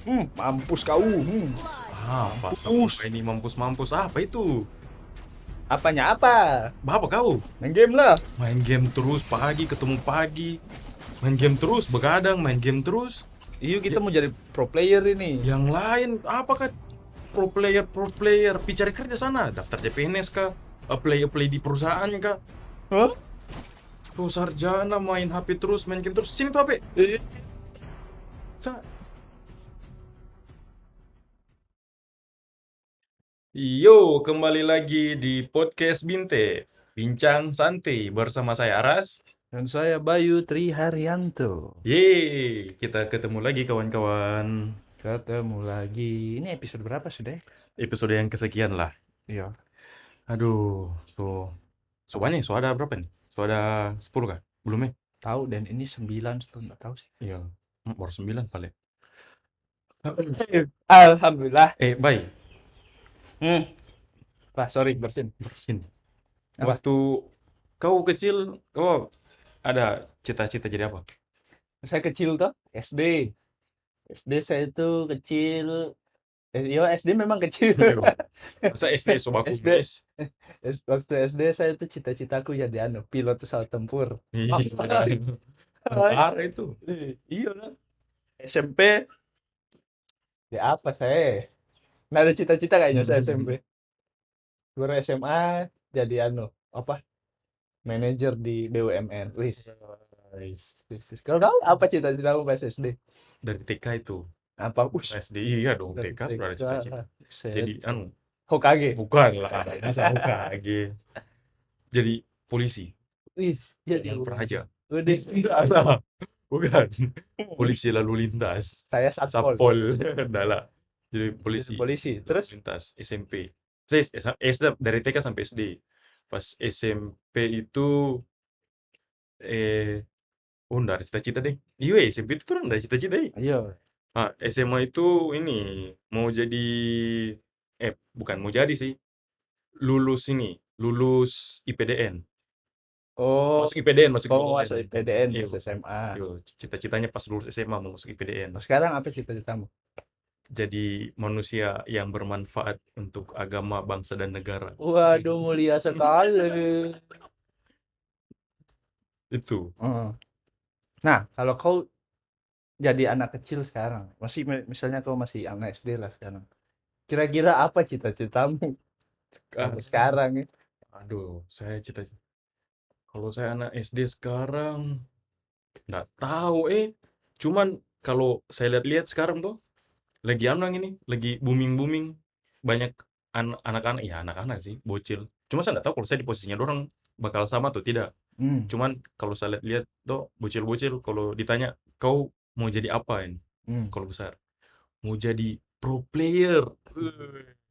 Mampus kau. Apa Mampus. sampai ini mampus apa itu? Apanya apa? Apa kau? Main game lah. Main game terus pagi ketemu pagi. Main game terus begadang, main game terus. Iya, kita mau jadi pro player ini. Yang lain apakah pro player pi cari kerja sana, daftar CPNS kah? Apply di perusahaan kah? Hah? Tuh sarjana main HP terus, main game terus. Sini tuh HP. Eh, Sana. Yo, kembali lagi di podcast Binte, Bincang Santai bersama saya Aras. Dan saya Bayu Triharyanto. Yeay, kita ketemu lagi kawan-kawan. Ketemu lagi. Ini episode berapa sudah? Episode yang kesekian lah. Iya. Aduh, so banyak, so ada berapa nih? So ada 10 kah? Belum ya? Tahu, dan ini 9 tuh nggak tahu sih. Iya, baru 9 paling. Alhamdulillah. Baik, Wah, sorry, bersin. bersin. Apa? Waktu kau kecil, kau ada cita-cita jadi apa? Saya kecil tuh, SD. SD saya itu kecil. Iya, SD memang kecil. Masa SD so baku SD. bis? Waktu SD saya tuh cita-citaku jadi pilot pesawat tempur. Parah itu. Iya lah. SMP ya apa saya? Nggak ada cita-cita kayaknya saya SMP. Baru SMA jadi apa? Manajer di BUMN. Wis. Guys, Kalau kamu apa cita-citamu pas SD? dari TK itu. Apa? Us. SD iya dong, Dari TK sudah ada cita-cita. Set. Jadi Hokage. bukan lah, masa UKG. Jadi polisi Wis, jadi yang Praja. udah. Enggak lah, bukan. Polisi lalu lintas. Saya satpol. Sapol. Enggak lah. Jadi polisi Polisi. lalu Terus lintas SMP. Saya SD dari TK sampai SD. Pas SMP itu enggak ada cita-cita deh. Iya, SMP itu kan ada cita-cita ya. ayo. SMA itu ini mau jadi bukan mau jadi sih. Lulus IPDN. Oh, Masuk IPDN, masuk kamu IPDN. masuk IPDN Iya, pas SMA. iya, cita-citanya pas lulus SMA mau masuk IPDN. Nah, sekarang apa cita-citamu? Jadi manusia yang bermanfaat untuk agama, bangsa dan negara. Waduh, mulia sekali. Itu. Heeh. Nah, kalau kau jadi anak kecil sekarang, misalnya kau masih anak SD lah sekarang. Kira-kira apa cita-citamu sekarang ya? Aduh, saya cita-cita. Kalau saya anak SD sekarang, nggak tahu Cuman kalau saya lihat-lihat sekarang tuh, lagi yang ini, lagi booming-booming. Banyak anak-anak, ya anak-anak sih, bocil. Cuma saya nggak tahu kalau saya di posisinya dorang bakal sama atau tidak. Hmm. Cuman kalau saya lihat-lihat tuh, bocil-bocil kalau ditanya, kau mau jadi apa ini? Kalau besar. Mau jadi pro player.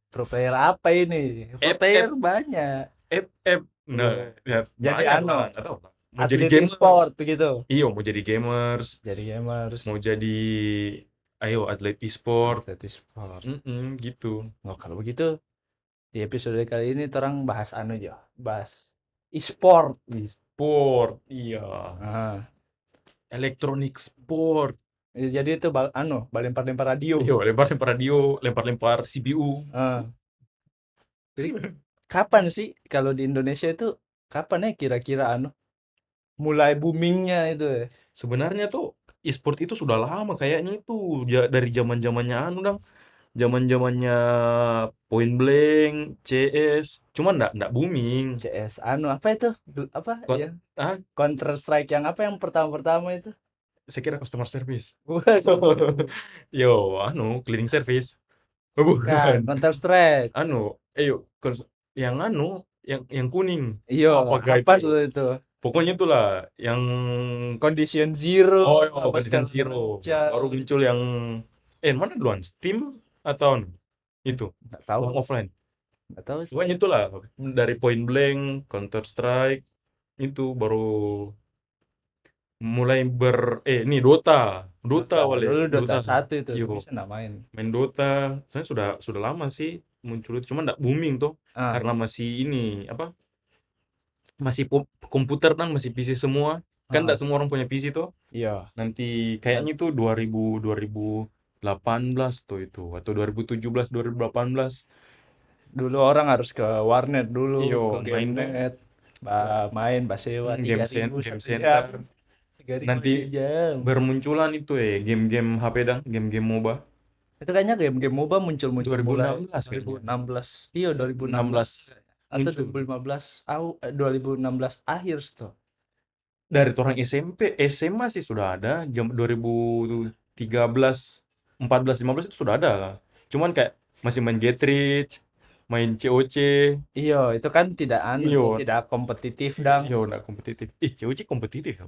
Pro player apa ini? Pro F, player F, banyak. F. Nah, ya, Jadi banyak lah, nggak tahu lah. Mau jadi atlet gamers. e-sport begitu. Iya, mau jadi gamers. Jadi gamers. Mau jadi, ayo atlet e-sport. Atlet e-sport. Gitu. Oh, kalau begitu di episode kali ini orang bahas aja. Bahas e-sport. E-sport, iya. Ah. Electronic sport. Jadi itu lempar-lempar radio. Iya, lempar-lempar radio, lempar-lempar CPU. Ah. Jadi kapan sih kalau di Indonesia itu kapan ya kira-kira mulai boomingnya itu ya? Sebenarnya tuh e-sport itu sudah lama kayaknya itu dari zaman-zamannya dong. Zaman-zamannya Point Blank, CS. Cuman enggak booming. CS apa itu? Apa Kon- ya? ah, Counter Strike yang apa yang pertama-pertama itu? saya kira customer service. Waduh, Yo, cleaning service. Oh, bukan bukan. Counter Strike. Yang yang kuning. Iya, Apakah apa itu? tuh itu? Pokoknya itulah yang Condition Zero. oh, apa Condition segala Zero. macam. Baru muncul yang mana duluan? Steam atau itu? Nggak tahu, Offline. nggak tahu sih. Pokoknya itulah dari Point Blank, Counter Strike itu baru mulai ini Dota Dulu wale. Dota 1 itu Iya, bisa nggak main. main Dota. Sebenarnya sudah lama sih muncul itu, cuma nggak booming tuh Ah, karena masih ini apa? Masih komputer kan, masih PC semua. Kan ah, nggak semua orang punya PC tuh. iya. Nanti kayaknya itu 2000 18 tuh itu atau 2017 2018. Dulu orang harus ke warnet dulu, Iyo, ke main game tuh net, main sewa game 3.000 1 jam, center. 3.000 Nanti sejam. bermunculan itu game-game HP dan game-game MOBA Itu kayaknya game-game MOBA muncul-muncul mulai 2016 kayaknya. 2016. Iya, 2016 16 atau muncul 2015 2016 akhir tuh. dari orang SMP, SMA sih sudah ada jam 2013, 14, 15 itu sudah ada. Cuman kayak masih main Get Rich, main COC. Iya, itu kan tidak Iyo, tidak kompetitif dang. iyo enggak kompetitif. Ih, COC kompetitif ya.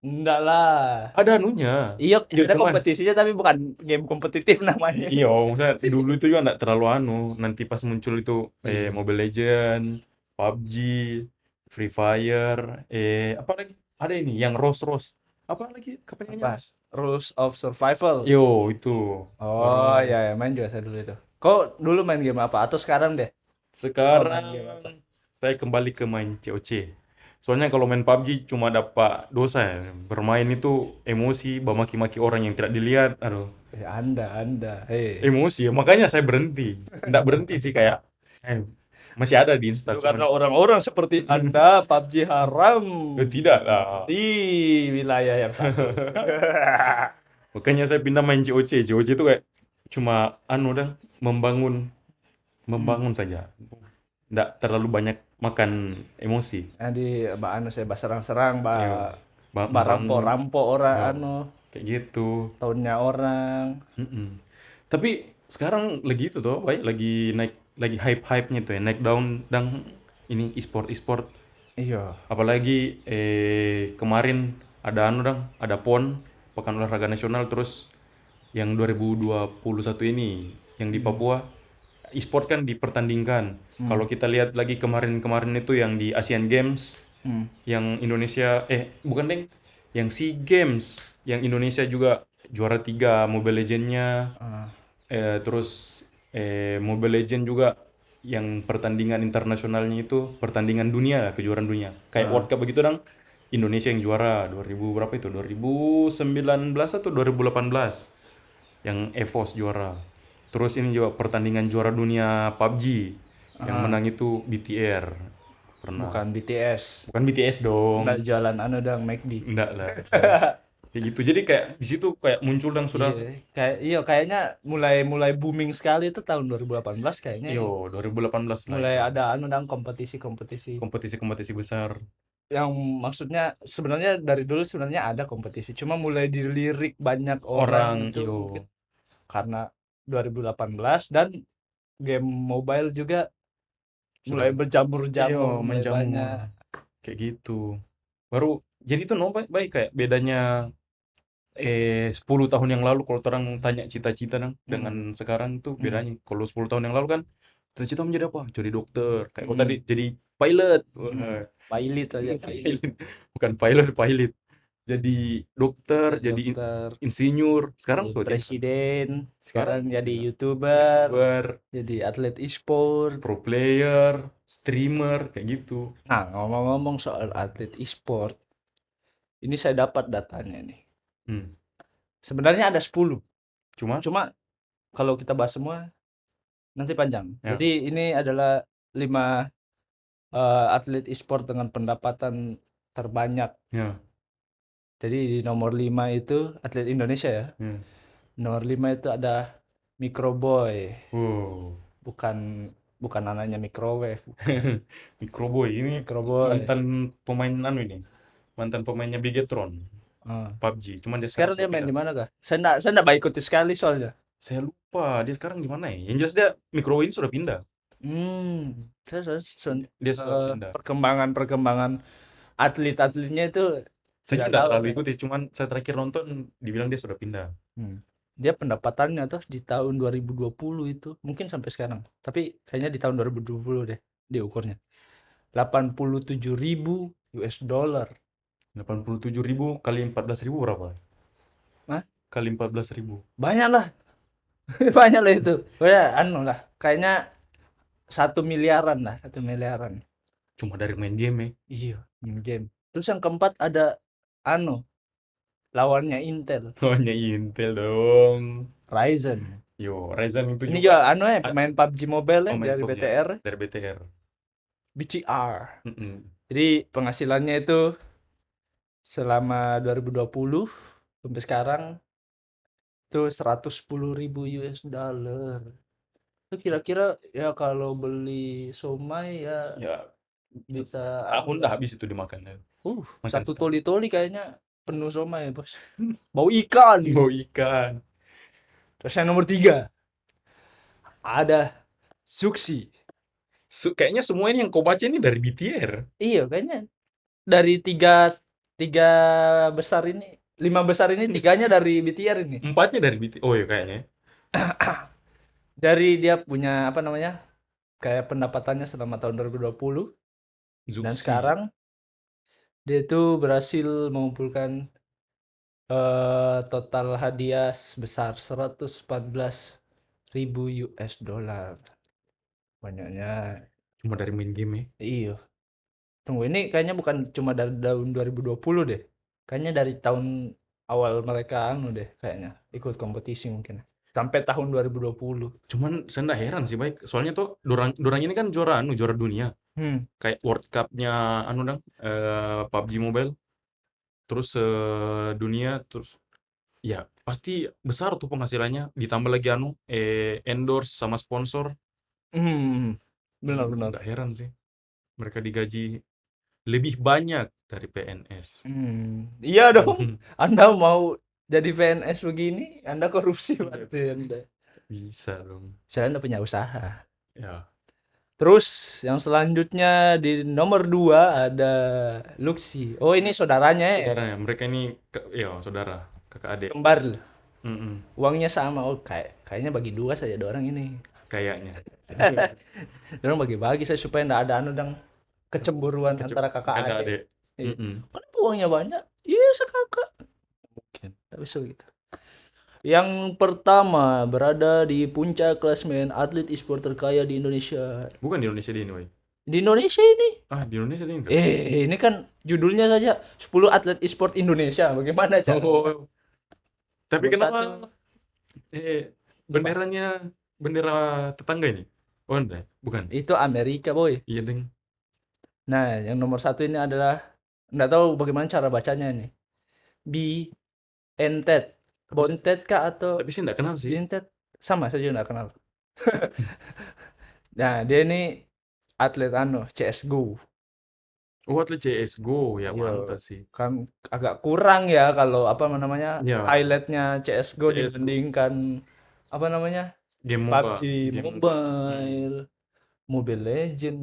Enggak lah. Ada anunya. Iya, ada Cuman kompetisinya tapi bukan game kompetitif namanya. iya, maksudnya dulu itu juga enggak terlalu nanti pas muncul itu Iya. Mobile Legend, PUBG, Free Fire, apa lagi? Ada ini yang Rose Rose. Apa lagi kepanjangannya Apa? Rose? Rules of Survival. Yo, itu baru Oh, main. ya, ya, main juga saya dulu itu. Kok dulu main game apa? Atau sekarang deh? Kok main Sekarang game apa? saya kembali ke main COC. Soalnya kalau main PUBG cuma dapat dosa ya. Bermain itu emosi, memaki-maki orang yang tidak dilihat. Aduh, Anda. emosi ya. Makanya saya berhenti. Nggak berhenti sih kayak masih ada di Itu install karena cuman orang-orang seperti Anda PUBG haram tidak lah. di wilayah yang satu. Makanya saya pindah main COC. COC itu kayak cuma dah membangun Hmm. membangun saja. Nggak terlalu banyak makan emosi. Jadi, Mbak anu saya serang-serang, Mbak Yo, Mbak membangun. rampok-rampok orang Yo, anu, kayak gitu. tahunnya orang. Mm-mm. Tapi sekarang lagi itu tuh, baik lagi naik, lagi hype-hype-nya tuh ya, naik daun dan ini e-sport. Iya. Apalagi kemarin ada ada PON, Pekan Olahraga Nasional, terus yang 2021 ini yang di Hmm. Papua e-sport kan dipertandingkan. Hmm. Kalau kita lihat lagi kemarin-kemarin itu yang di Asian Games, Hmm. yang Indonesia bukan deng, yang SEA Games, yang Indonesia juga juara 3 Mobile Legends-nya. Ah. Terus Mobile Legend juga yang pertandingan internasionalnya itu pertandingan dunia lah, kejuaraan dunia. Kayak Ah. World Cup begitu Indonesia yang juara 2000 berapa itu? 2019 atau 2018 yang EVOS juara. Terus ini juga pertandingan juara dunia PUBG yang Ah. menang itu BTR pernah. Bukan BTS. Bukan BTS Nggak dong. jualan anu dong, McD. Enggak lah. Kayak gitu. Jadi kayak di situ kayak muncul sudah. Iya, kayaknya mulai mulai booming sekali itu tahun 2018 kayaknya Yo, ya. 2018 lah Mulai itu. ada anu dong kompetisi-kompetisi. Kompetisi-kompetisi besar. Yang maksudnya sebenarnya dari dulu sebenarnya ada kompetisi, cuma mulai dilirik banyak orang Orang itu iyo. mungkin karena 2018 dan game mobile juga mulai Sudah. berjamur-jamur, Iyo, mulai menjamur. banyak. Kayak gitu. Baru jadi itu baik, baik kayak bedanya 10 tahun yang lalu kalau orang tanya cita-cita Hmm. dengan sekarang tuh Hmm. bedanya. Kalau 10 tahun yang lalu kan cita-cita menjadi apa? Jadi dokter. Kayak kau tadi Hmm. jadi pilot. Hmm. Wah. Pilot aja, pilot. Pilot. Bukan pilot, pilot. Jadi dokter, Jadi jadi dokter, insinyur. Sekarang jadi sudah jadi presiden, sekarang sekarang jadi ya, YouTuber, YouTuber, jadi atlet e-sport. pro player, streamer, kayak gitu. Nah, ngomong-ngomong soal atlet e-sport, ini saya dapat datanya nih. Hmm. Sebenarnya ada 10. Cuma Cuma kalau kita bahas semua nanti panjang. ya, Jadi ini adalah 5 atlet e-sport dengan pendapatan terbanyak. ya, Jadi di nomor 5 itu atlet Indonesia ya. ya. Nomor 5 itu ada Microboy. Wow. Bukan bukan anaknya microwave, bukan. Microboy ini Microboy. mantan pemain ini. Mantan pemainnya Bigetron, Ah. PUBG. Cuman dia sekarang Sekarang dia sudah main pindah. di mana kah? Saya enggak ikuti sekali soalnya. Saya lupa dia sekarang di mana ya. Yang jelas dia Microboy ini sudah pindah. Dia sudah pindah. Perkembangan atlet-atletnya itu Saya tidak tidak tahu terlalu deh. ikuti, cuman saya terakhir nonton dibilang dia sudah pindah. Hmm. Dia pendapatannya tuh di tahun 2020 itu mungkin sampai sekarang. Tapi kayaknya di tahun 2020 deh diukurnya. 87.000 US dollar. 87.000 kali 14.000 berapa? Hah? Kali 14.000. Banyak lah. Banyak lah itu. Kayak anu lah. Kayaknya 1 miliaran lah, 1 miliaran. Cuma dari main game ya. Iya, game. Terus yang keempat ada anu, lawannya Intel, Lawannya Intel dong. Ryzen. Yo, Ryzen itu Ini juga juga anu ya a- pemain PUBG Mobile ya main dari PUBG BTR, dari BTR. BTR. Mm-mm. Jadi penghasilannya itu selama 2020 sampai sekarang itu 110.000 US dollar. Itu kira-kira ya kalau beli somai ya Ya, bisa anu tahun dah lah. habis itu dimakan ya. Makan Satu setahun. toli-toli kayaknya penuh somai, Bos. Bau ikan. Mau ikan. Terus yang nomor 3 ada Suksi. Kayaknya semua ini yang kau baca ini dari BTR. Iya, kayaknya dari tiga tiga besar ini, 5 besar ini tiganya dari BTR ini. Empatnya dari BTR. Oh ya kayaknya. Dari dia punya apa namanya? Kayak pendapatannya selama tahun 2020 dan Zuxi. sekarang dia itu berhasil mengumpulkan total hadiah sebesar 114.000 US dollar. Banyaknya. Cuma dari main game ya. Iya. Tunggu, ini kayaknya bukan cuma dari tahun 2020 deh. Kayaknya dari tahun awal mereka anu deh kayaknya ikut kompetisi mungkin. Sampai tahun 2020. Cuman saya nggak heran sih baik. Soalnya tuh dorang dorang ini kan juara juara dunia. Hmm. Kayak World Cup-nya dang PUBG Mobile. Terus dunia terus ya pasti besar tuh penghasilannya ditambah lagi endorse sama sponsor. Hmm. Jadi Benar-benar. nggak heran sih mereka digaji lebih banyak dari PNS. Hmm. Iya dong. Anda mau jadi PNS begini, Anda korupsi berarti Anda. Bisa dong. Saya Anda punya usaha. Ya, Terus yang selanjutnya di nomor 2 ada Luxi. Oh, ini saudaranya ya, saudaranya mereka ini ya saudara, kakak adik. kembar. Mm-mm, Uangnya sama. Oh, kayaknya bagi dua saja ada orang ini. kayaknya. Orang bagi-bagi saya supaya ndak ada anu dang kecemburuan antara kakak Kakak adik. adik. Iya. Mm-mm. Kenapa uangnya banyak? Iya, sekakak. Mungkin. Nggak bisa gitu. Yang pertama berada di puncak klasemen atlet e-sport terkaya di Indonesia. Bukan di Indonesia di ini, woy. Di Indonesia ini. Di Indonesia di ini kah? Ini kan judulnya saja 10 atlet e-sport Indonesia. Bagaimana cara? Oh, tapi Nomor kenapa satu. Apa? benderanya bendera tetangga ini? Oh, enggak, bukan. Itu Amerika, boy. Iya, deng. Nah, yang nomor satu ini adalah nggak tahu bagaimana cara bacanya ini. Entet. Tapi, Bontet kah atau tapi saya enggak kenal sih. Bintet? Sama saja nggak kenal. Nah, dia ini atlet anu CS:GO. Oh, atlet CSGO. Ya, Yo, mantap sih. kan agak kurang ya kalau apa namanya Ya, highlightnya CS:GO CSGO. dibandingkan apa namanya Game PUBG MOBA. Game MOBA. Mobile, Mobile Legend.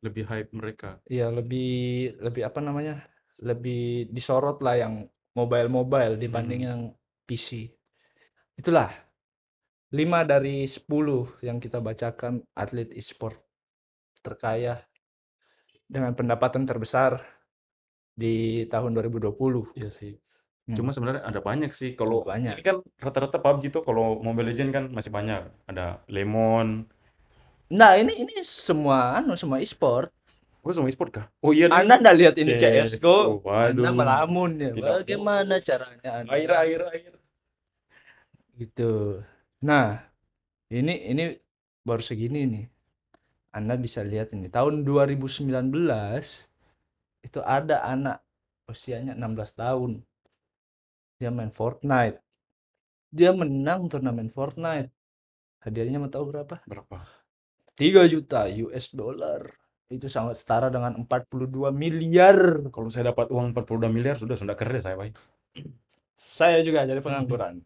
Lebih hype mereka. Ya lebih lebih apa namanya lebih disorot lah yang mobile dibanding Mm-mm. yang PC. Itulah 5 dari 10 yang kita bacakan atlet e-sport terkaya dengan pendapatan terbesar di tahun 2020. Iya sih. Hmm, Cuma sebenarnya ada banyak sih. ada Kalau banyak. ini kan rata-rata PUBG tuh kalau Mobile Legend kan masih banyak. Ada Lemon. Nah, ini semua anu semua e-sport. Oh, sama e-sport kah? Oh iya, ding. Anda nggak lihat ini CSGO. CS:GO, Anda Waduh. melamun ya. Tidak Bagaimana boleh. caranya Air, Anda air, air. gitu. Nah, ini baru segini nih. Anda bisa lihat ini tahun 2019 itu ada anak usianya 16 tahun. Dia main Fortnite. Dia menang turnamen Fortnite. Hadiahnya mau tahu berapa? Berapa? 3 juta US dollar. Itu sangat setara dengan 42 miliar. Kalau saya dapat uang 42 miliar, sudah kerja saya, Pak. Saya juga jadi pengangguran.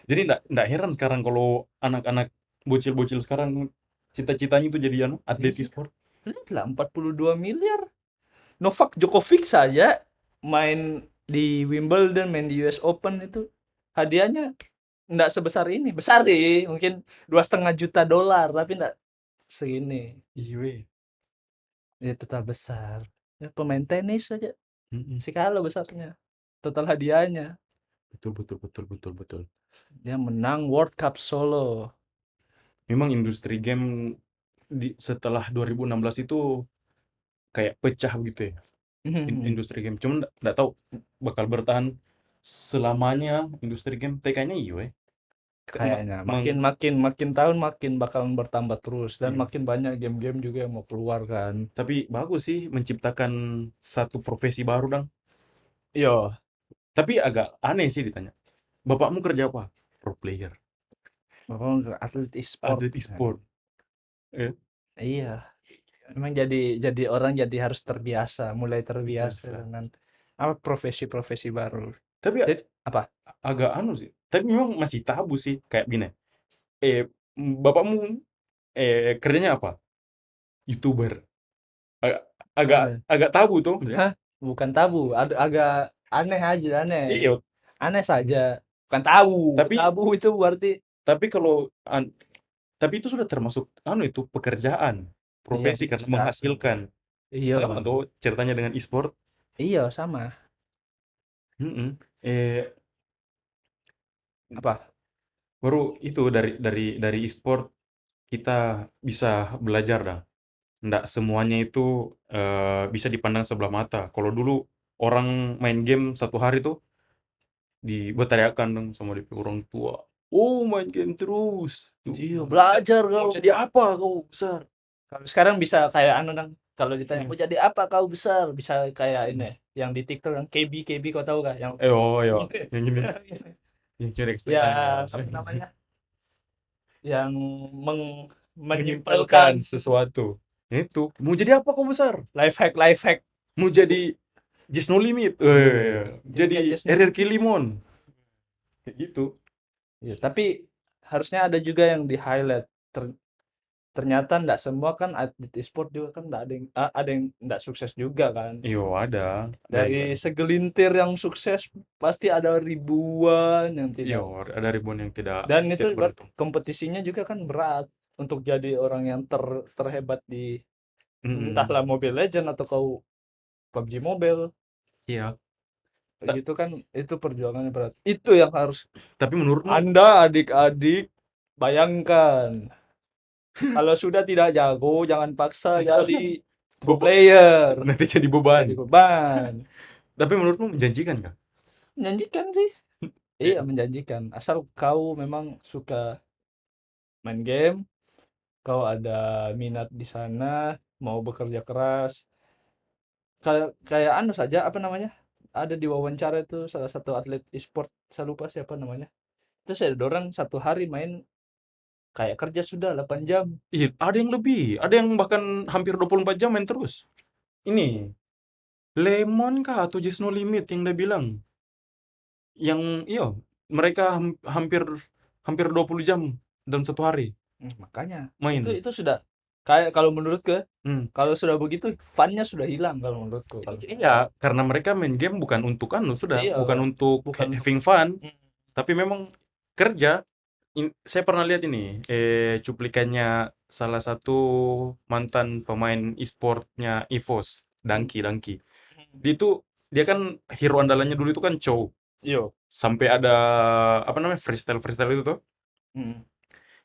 Jadi enggak heran sekarang kalau anak-anak bocil-bocil sekarang cita-citanya itu jadi atlet Iya, e-sport. lihatlah 42 miliar. Novak Djokovic saja main di Wimbledon, main di US Open itu hadiahnya enggak sebesar ini. Besar sih, mungkin 2,5 juta dolar, tapi enggak segini. Iya, weh. Ya tetap besar. Ya, pemain tenis saja Mm-mm. sekali besarnya. Total hadiahnya. Betul, betul, betul, betul, betul. Dia menang World Cup Solo. Memang industri game setelah 2016 itu kayak pecah gitu ya. industri game. Cuman nggak tahu bakal bertahan selamanya industri game. Tapi kayaknya iya, Kayaknya makin tahun makin bakalan bertambah terus dan iya. makin banyak game-game juga yang mau keluar kan. Tapi bagus sih menciptakan satu profesi baru, Dang. Iya, Tapi agak aneh sih ditanya. Bapakmu kerja apa? Pro player, memang atlet e-sport. atlet e-sport. Eh, Iya, memang jadi orang jadi harus terbiasa, mulai terbiasa biasa. dengan apa profesi-profesi baru. Tapi Jadi apa? agak anu sih. Tapi memang masih tabu sih kayak gini. Bapakmu kerjanya apa? YouTuber. Agak agak Apa? agak tabu tuh, ya. Hah? Bukan tabu, ada agak aneh aja, aneh. Iya, Aneh saja. Bukan tabu. tapi Tabu itu berarti tapi kalau tapi itu sudah termasuk anu itu pekerjaan, iya profesi karena pekerjaan. menghasilkan. Sama Iya. tuh ceritanya dengan e-sport. Iya, sama. Mm-mm. Eh, Apa? baru itu dari e-sport kita bisa belajar dah. Nggak semuanya itu bisa dipandang sebelah mata. Kalau dulu orang main game satu hari tuh diberteriakan dong sama di orang tua. Oh, main game terus. Tuh, Iya, belajar mau kau. jadi apa kau besar? Kalau sekarang bisa kayak anu nang kalau ditanya Iya. mau jadi apa kau besar, bisa kayak Mm. ini yang di TikTok yang KB kau tahu gak yang Oh, ya, yang gini, yang ciri ya ekstrim. apa namanya? Yang Menyimpulkan menyimpulkan sesuatu. Itu, mau jadi apa kau besar? life hack. Mau jadi Just No Limit, Jadi kayak jadi just RRQ Limon, kayak gitu. ya, tapi harusnya ada juga yang di highlight. Ternyata ndak semua kan atlet e-sport juga kan ndak ada yang ndak sukses juga kan. Iyo ada Dari juga. segelintir yang sukses pasti ada ribuan yang Iyo tidak. ada ribuan yang tidak Dan itu tidak beruntung. kompetisinya juga kan berat untuk jadi orang yang terhebat di Mm-mm. entahlah Mobile Legend atau kau PUBG Mobile. Iya. Kayak Ta- gitu kan itu perjuangannya berat. Itu yang harus tapi menurutmu Anda adik-adik bayangkan. Kalau sudah tidak jago jangan paksa jadi pro Bapak player. nanti jadi Jadi beban. beban. Tapi menurutmu menjanjikan nggak? Menjanjikan sih. Eh, Iya, menjanjikan. Asal kau memang suka main game, kau ada minat di sana, mau bekerja keras. Kayak anu saja apa namanya? Ada di wawancara itu salah satu atlet e-sport, saya lupa siapa namanya. Terus ada orang satu hari main kayak kerja sudah 8 jam. iya, ada yang lebih, ada yang bahkan hampir 24 jam main terus. Ini Lemon kah atau Just No Limit yang dia bilang? Yang iya, mereka hampir hampir 20 jam dalam satu hari Makanya main. itu sudah kayak kalau menurutku ya, Hmm. kalau sudah begitu fun-nya sudah hilang kalau menurutku. Kalau Iya, karena mereka main game bukan untuk anu sudah, iya, bukan untuk bukan untuk having fun, mm, tapi memang kerja. Saya pernah lihat ini, cuplikannya salah satu mantan pemain e-sportnya EVOS, mm, Dangki. mm, Dia itu dia kan hero andalannya dulu itu kan Chow. iya. Sampai ada apa namanya freestyle itu tuh. Mm,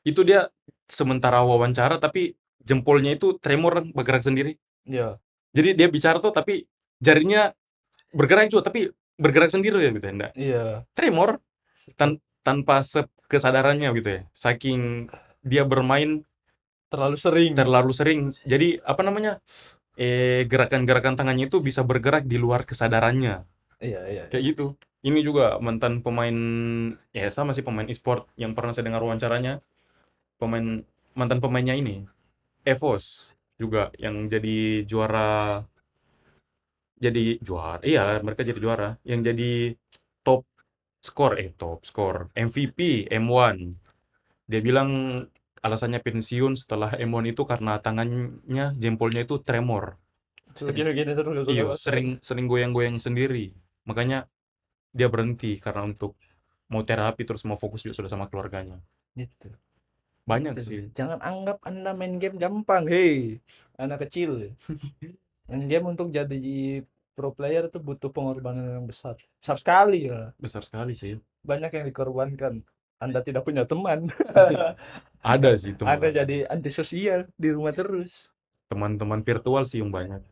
Itu dia sementara wawancara tapi jempolnya itu tremor bergerak sendiri. iya. Jadi dia bicara tuh tapi jarinya bergerak juga tapi bergerak sendiri ya gitu ya. Nggak Iya. tremor tanpa kesadarannya gitu ya. Saking dia bermain Terlalu sering. terlalu sering. Jadi apa namanya? Gerakan-gerakan tangannya itu bisa bergerak di luar kesadarannya. Iya, iya, Kayak iya. gitu. Ini juga mantan pemain ya sama sih pemain e-sport yang pernah saya dengar wawancaranya. Pemain mantan pemainnya ini Evos juga yang jadi juara. Iya, mereka jadi juara. Yang jadi top top skor MVP M1. Dia bilang alasannya pensiun setelah M1 itu karena tangannya jempolnya itu tremor. Sering, Gini-gini terus iyo, apa? sering goyang-goyang sendiri. Makanya dia berhenti karena untuk mau terapi terus mau fokus juga sudah sama keluarganya. Gitu. Banyak Gitu. sih. Jangan anggap Anda main game gampang, hei. Anak kecil. Main game untuk jadi pro player itu butuh pengorbanan yang besar. Besar sekali ya. Besar sekali sih. Banyak yang dikorbankan. Anda tidak punya teman. Ada sih Anda teman. jadi antisosial di rumah terus. Teman-teman virtual sih yang banyak.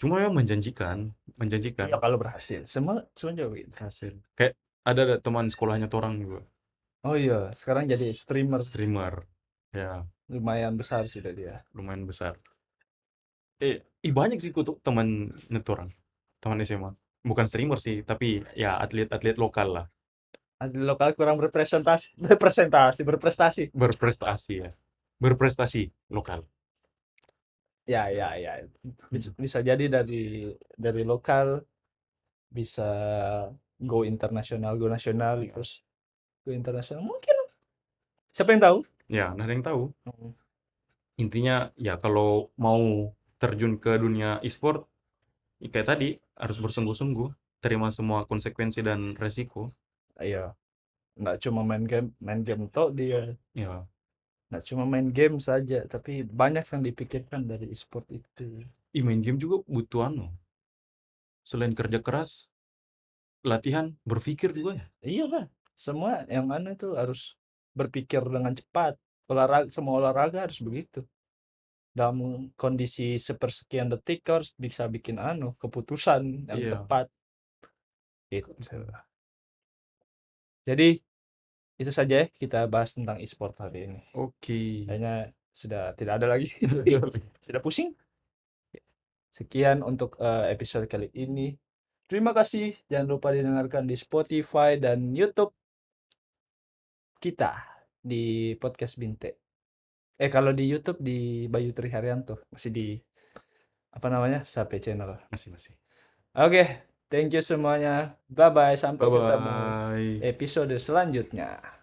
Cuma memang menjanjikan, Iya kalau berhasil. Semua juga begitu. hasil. Kayak ada teman sekolahnya orang juga, Oh iya, sekarang jadi streamer streamer. Ya, lumayan besar sudah dia. lumayan besar. Banyak sih kutu teman netorang, teman SMA. Bukan streamer sih, tapi ya atlet-atlet lokal lah. Atlet lokal kurang berprestasi. Berprestasi ya. Berprestasi lokal. Ya, ya, ya. Bisa, Hmm. bisa jadi dari lokal bisa go internasional, go nasional, terus go internasional. Mungkin siapa yang tahu? Ya, nggak ada yang tahu. Hmm. Intinya ya kalau mau terjun ke dunia e-sport, ya kayak tadi harus bersungguh-sungguh, terima semua konsekuensi dan resiko. Iya, nggak cuma main game toh dia. Ya, Nggak cuma main game saja, tapi banyak yang dipikirkan dari e-sport itu. main game juga butuh selain kerja keras, latihan, berpikir juga ya. Iya lah, semua yang mana itu harus berpikir dengan cepat. Semua olahraga harus begitu. Dalam kondisi sepersekian detik kau harus bisa bikin keputusan yang Iya. tepat. Itu. Jadi itu saja ya kita bahas tentang e-sport hari ini. Oke. Kayaknya sudah tidak ada lagi. Sudah pusing. Sekian untuk episode kali ini. Terima kasih. Jangan lupa didengarkan di Spotify dan YouTube kita di podcast Binte. Kalau di YouTube di Bayu Triharyanto masih di apa namanya? Sape channel. Masih. Oke, thank you semuanya. Bye bye. Sampai ketemu Bye-bye. episode selanjutnya.